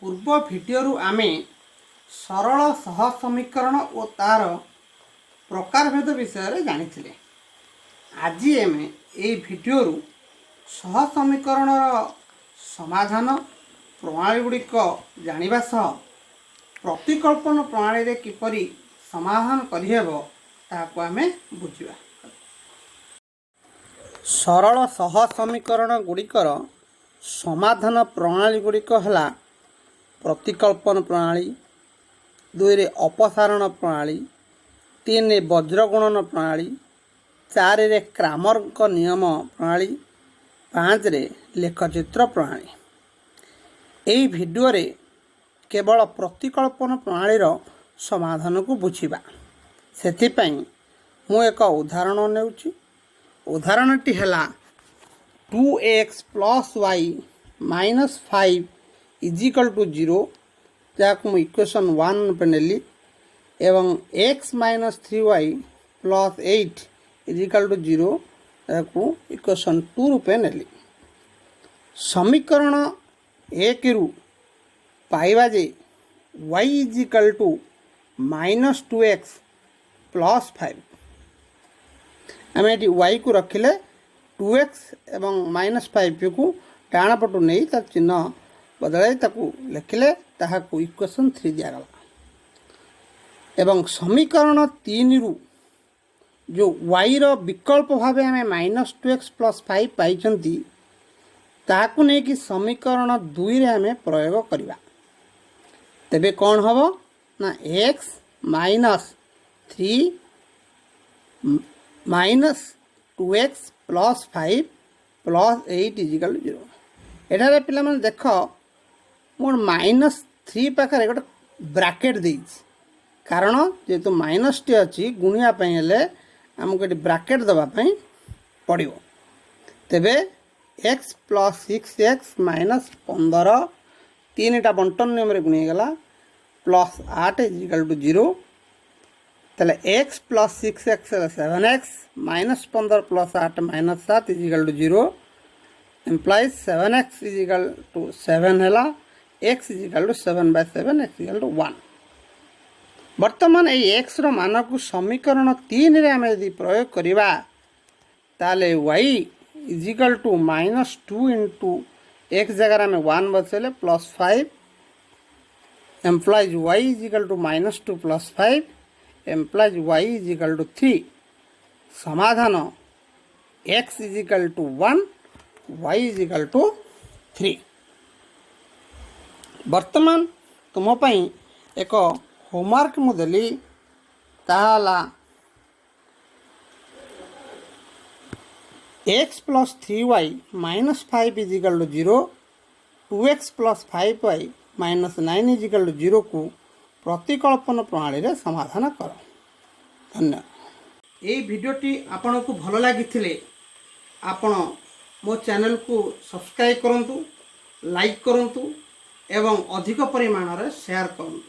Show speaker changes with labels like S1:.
S1: पूर्व भिडियो आमे सरल सह समीकरण और तार प्रकारभेद विषय जानी। आज आम ये भिडियो सह समीकरण समाधान प्रणाली गुड़िक जानिबा सह प्रतिकल्पन प्रणाली रे किपरि समाधान करिहेब ताकू आमे बुझिबा। सरल सह समीकरण गुड़िकर समाधान प्रणाली गुड़िक है प्रतिकल्पन प्रणाली, 2 रे अपसारण प्रणाली, 3 रे वज्रगुणन प्रणाली, 4 रे क्रामर का नियम प्रणाली, 5 रे लेखचित्र प्रणाली। यही भिडियो रे केवल प्रतिकल्पन प्रणाली समाधान को बुझिबा। सेथिपई मु एक उदाहरण नेउची। उदाहरणटी है 2x + y - 5 = 0 जहाँ मुझे इक्वेशन 1 पे नेली एवं x - 3y + 8 = 0 जहाँ इक्वेशन 2 रूपे नेली। समीकरण 1 रु पाइबा जे y = -2x + 5। आम ये y को रखिले 2x एवं -5 को डाण पटू नहीं तार चिन्ह बदलाई ताकू लिखिले ताहाकू इक्वेशन 3 दिगला। एवं समीकरण 3 रु जो y रो विकल्प भाव आम -2x + 5 पाई ताकू नहीं कि समीकरण 2 रे आम प्रयोग करवा। तेबे कौन हम ना x - 3 - 2x + 5 + 8 = 0। एठारे पिला माने देख मोर -3 पाखे गोटे ब्राकेट देइछि कारण जेहेतु माइनस टी अच्छी गुणिया हेले आमको ये ब्राकेट दबा पड़ो। तेबे x + 6x - 15 3टा बंटन नियम रे गुणीगला +8 = 0। ताले x + 6x 7x - 15 + 8 - 7 = 0 implies 7x = 7 है x = 7/7 x = 1। वर्तमान ये x रो मान को समीकरण 3 रे आम यदि प्रयोग करिबा ताले y = -2 * x जगह में 1 बसले +5 implies y = -2 + 5 implies y = 3। समाधान x = 1 y = 3। वर्तमान तुम पई एक होमवर्क मुदेली ताला x + 3y - 5 = 0 2x + 5y - 9 = 0 को प्रतिकल्पन प्रणाली रे समाधान कर। धन्यवाद। ये भिडियोटी आपन को भल लगी आपण मो चैनल को सब्सक्राइब करंतु, लाइक करंतु एवं अधिक परिमाण रे शेयर करंतु।